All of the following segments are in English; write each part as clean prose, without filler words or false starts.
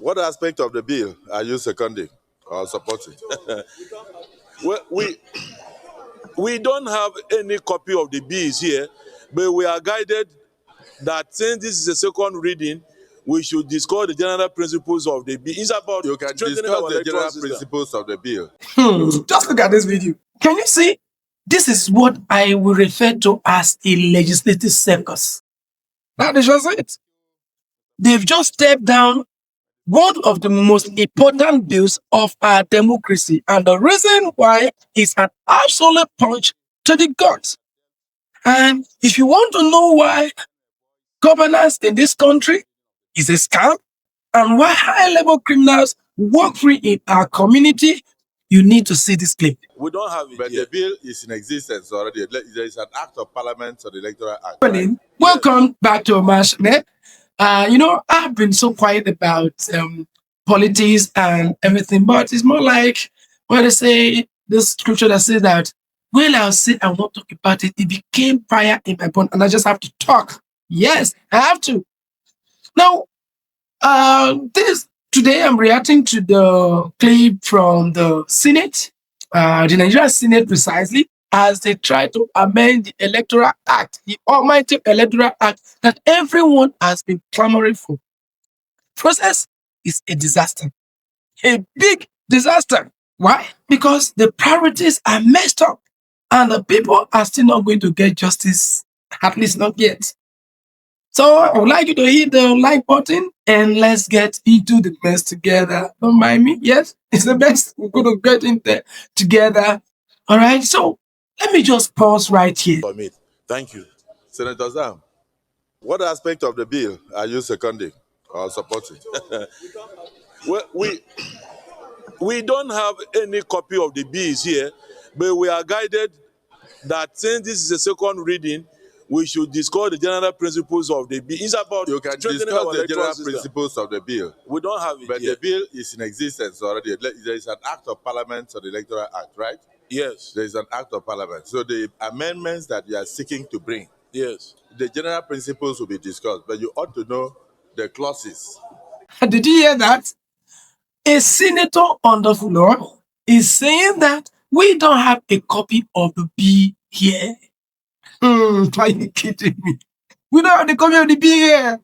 What aspect of the bill are you seconding or supporting? Well, we don't have any copy of the bills here, but we are guided that since this is a second reading, we should discuss the general principles of the bill. It's about You can discuss the general principles of the bill. Just look at this video. Can you see? This is what I will refer to as a legislative circus. That is just it. They've just stepped down one of the most important bills of our democracy. And the reason why is an absolute punch to the gut. And if you want to know why governance in this country is a scam and why high-level criminals work free in our community, you need to see this clip. We don't have it. But the bill is in existence already. There is an act of parliament or the Electoral Act. Right? Welcome back to Omashone. I've been so quiet about politics and everything, but it's more like when they say this scripture that says that when I'll sit and not talk about it, it became fire in my bone, and I just have to talk. Yes, I have to. Now, today I'm reacting to the clip from the Senate, the Nigerian Senate precisely, as they try to amend the Electoral Act, the almighty Electoral Act that everyone has been clamoring for. Process is a disaster, a big disaster. Why? Because the priorities are messed up and the people are still not going to get justice, at least not yet. So I would like you to hit the like button and let's get into the mess together. Don't mind me. Yes, it's the best. We're going to get in there together. All right. So let me just pause right here. Thank you. Senator Sam, what aspect of the bill are you seconding or supporting? Well, we don't have any copy of the bills here, but we are guided that since this is a second reading, we should discuss the general principles of the bill. It's about you can discuss the general principles of the bill. We don't have it. But the bill is in existence already. There is an act of parliament or the Electoral Act, right? Yes. There is an act of parliament. So the amendments that you are seeking to bring, yes, the general principles will be discussed, but you ought to know the clauses. Did you hear that? A senator on the floor is saying that we don't have a copy of the bill here. Are you kidding me? We don't have the copy of the bill here.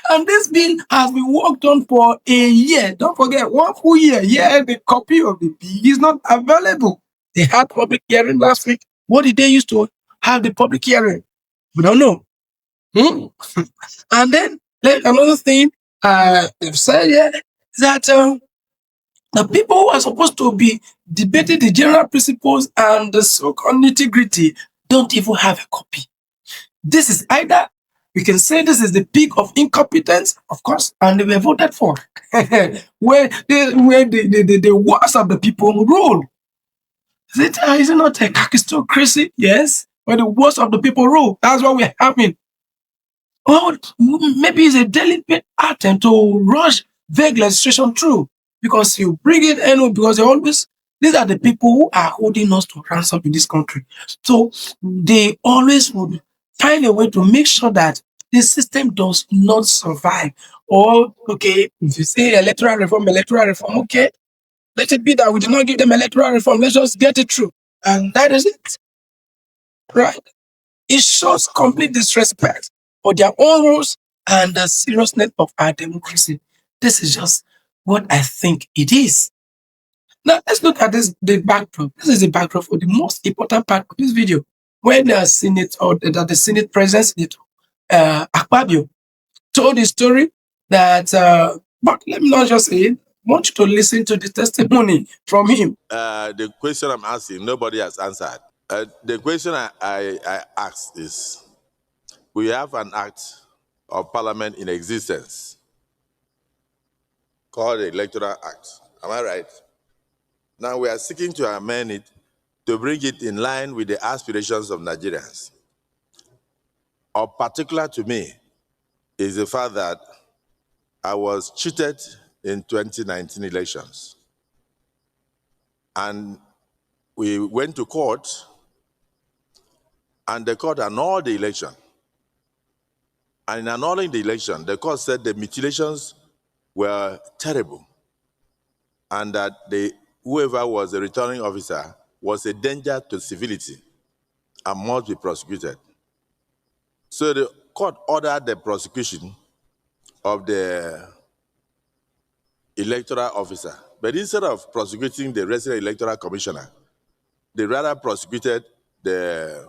And this bill has been worked on for a year. Don't forget, 1 full year. Yeah, the copy of the bill is not available. They had public hearing last week. What did they use to have the public hearing? We don't know. And then another thing they've said here is that the people who are supposed to be debating the general principles and the so-called nitty-gritty don't even have a copy. This is either, we can say this is the peak of incompetence, of course, and they were voted for, where the worst of the people rule. Is it not a kakistocracy? Yes, where the worst of the people rule. That's what we're having. Well, maybe it's a deliberate attempt to rush vague legislation through, because you bring it in, because these are the people who are holding us to ransom in this country. So they always would find a way to make sure that the system does not survive. Or, okay, if you say electoral reform, okay, let it be that we do not give them electoral reform. Let's just get it through. And that is it. Right? It shows complete disrespect for their own rules and the seriousness of our democracy. This is just what I think it is. Now, let's look at the backdrop. This is the backdrop for the most important part of this video. When the Senate, or the Senate President, Akpabio, told the story that, but let me not just say it, I want you to listen to the testimony from him. The question I'm asking, nobody has answered. The question I asked is, we have an act of parliament in existence called the Electoral Act. Am I right? Now we are seeking to amend it to bring it in line with the aspirations of Nigerians. Of particular to me is the fact that I was cheated in 2019 elections. And we went to court, and the court annulled the election. And in annulling the election, the court said the mutilations were terrible, and that whoever was the returning officer was a danger to civility and must be prosecuted. So the court ordered the prosecution of the electoral officer. But instead of prosecuting the resident electoral commissioner, they rather prosecuted the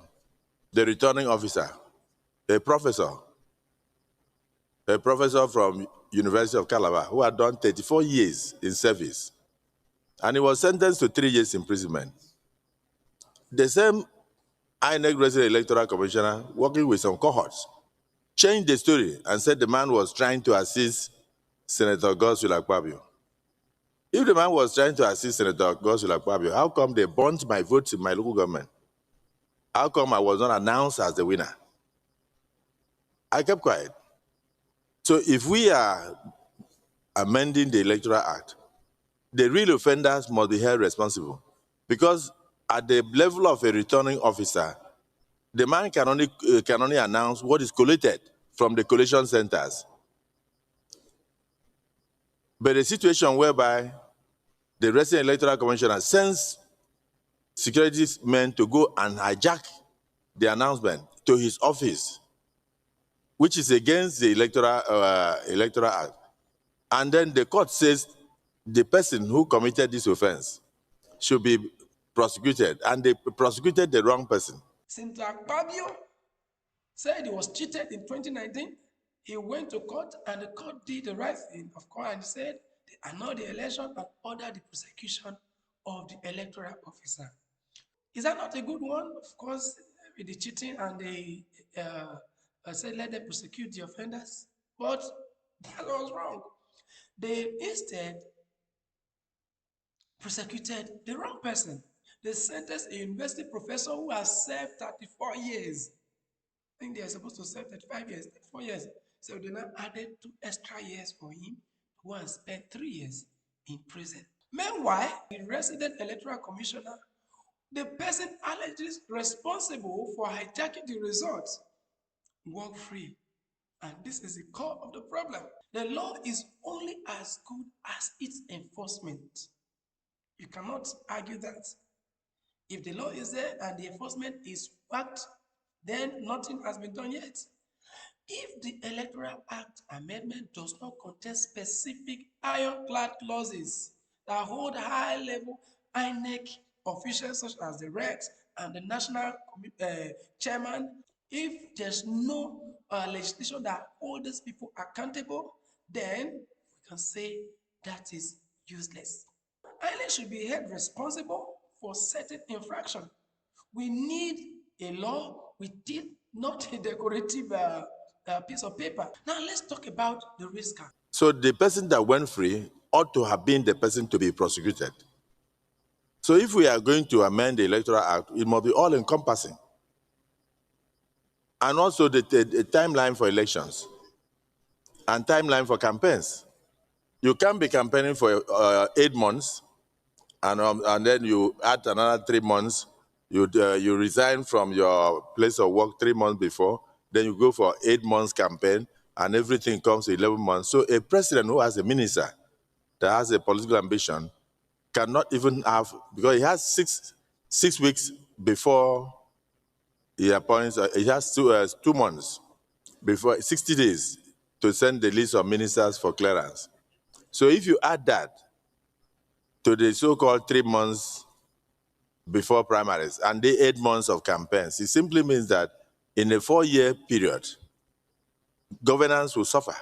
returning officer, a professor, from University of Calabar who had done 34 years in service. And he was sentenced to 3 years imprisonment. The same INEC resident electoral commissioner, working with some cohorts, changed the story and said the man was trying to assist Senator Godswill Akpabio. If the man was trying to assist Senator Godswill Akpabio, how come they burnt my votes in my local government? How come I was not announced as the winner? I kept quiet. So if we are amending the Electoral Act, the real offenders must be held responsible. Because at the level of a returning officer, the man can only announce what is collated from the collation centers. But a situation whereby the resident electoral commissioner sends security men to go and hijack the announcement to his office, which is against the Electoral Act. And then the court says the person who committed this offense should be prosecuted, and they prosecuted the wrong person. Senator Akpabio said he was cheated in 2019. He went to court and the court did the right thing, of course, and said they annulled the election and ordered the prosecution of the electoral officer. Is that not a good one? Of course, with the cheating and they said let them prosecute the offenders. But that was wrong. They instead prosecuted the wrong person. They sentenced a university professor who has served 34 years. I think they are supposed to serve 35 years, 34 years. So they now added 2 extra years for him to go and spend 3 years in prison. Meanwhile, the resident electoral commissioner, the person allegedly responsible for hijacking the results, walk free. And this is the core of the problem. The law is only as good as its enforcement. You cannot argue that. If the law is there and the enforcement is whacked, then nothing has been done yet. If the Electoral Act Amendment does not contain specific ironclad clauses that hold high-level INEC officials such as the Rex and the National Chairman, if there's no legislation that holds these people accountable, then we can say that is useless. INEC should be held responsible for certain infraction. We need a law with teeth, not a decorative piece of paper. Now let's talk about the risk. So the person that went free ought to have been the person to be prosecuted. So if we are going to amend the Electoral Act, it must be all-encompassing. And also the timeline for elections and timeline for campaigns. You can't be campaigning for 8 months and then you add another 3 months. You resign from your place of work 3 months before, then you go for 8 months campaign, and everything comes to 11 months. So a president who has a minister that has a political ambition cannot even have, because he has six weeks before he appoints, he has 2 months before, 60 days to send the list of ministers for clearance. So if you add that to the so-called 3 months before primaries and the 8 months of campaigns, it simply means that in a 4-year period, governance will suffer.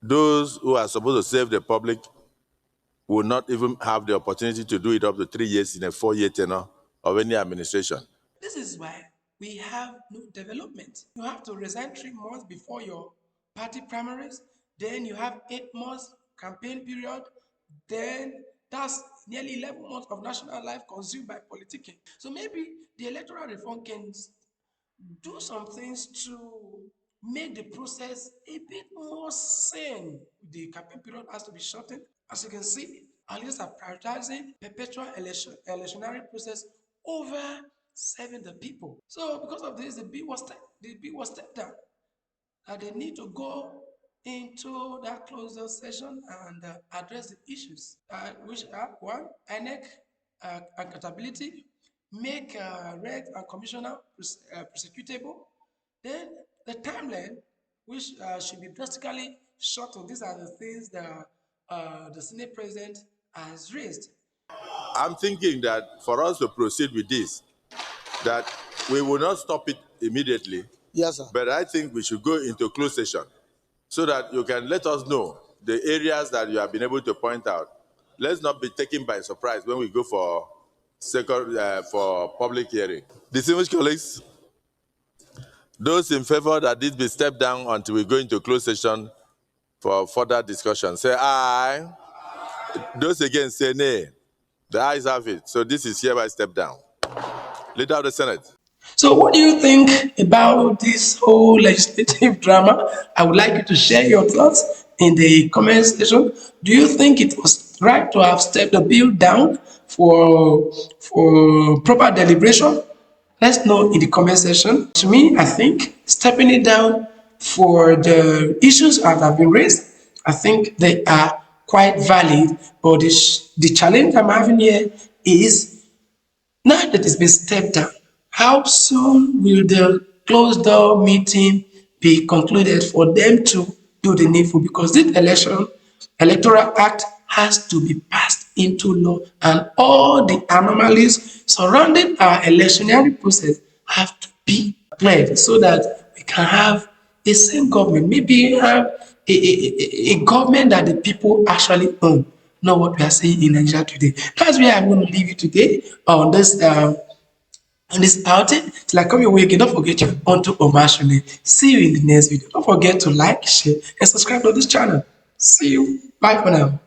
Those who are supposed to serve the public will not even have the opportunity to do it up to 3 years in a 4-year tenure of any administration. This is why we have no development. You have to resign 3 months before your party primaries, then you have 8 months campaign period, then that's nearly 11 months of national life consumed by politicking. So maybe the electoral reform can do some things to make the process a bit more sane. The campaign period has to be shortened. As you can see, our leaders are prioritizing perpetual electionary process over serving the people. So because of this, the bill was stepped down. They need to go into that closed door session and address the issues, which are one, INEC accountability, make reg and commissioner prosecutable, then the timeline, which should be drastically shortened. These are the things that the Senate President has raised. I'm thinking that for us to proceed with this, that we will not stop it immediately. Yes, sir. But I think we should go into closed session so that you can let us know the areas that you have been able to point out. Let's not be taken by surprise when we go for for public hearing. Distinguished colleagues, those in favor that this be stepped down until we go into closed session for further discussion, say aye. Those against say nay. The ayes have it. So this is hereby stepped down. Leader of the Senate. So, what do you think about this whole legislative drama? I would like you to share your thoughts in the comment section. Do you think it was right to have stepped the bill down for proper deliberation? Let's know in the comment section. To me, I think stepping it down for the issues that have been raised, I think they are quite valid. But the challenge I'm having here is now that it's been stepped down, how soon will the closed door meeting be concluded for them to do the needful? Because this electoral act has to be passed into law, and all the anomalies surrounding our electionary process have to be cleared so that we can have a sane government, maybe have a government that the people actually own. Not what we are saying in Nigeria today. That's where I'm going to leave you today on this outing. Till I come your way again, don't forget you're onto Omashone. See you in the next video. Don't forget to like, share, and subscribe to this channel. See you. Bye for now.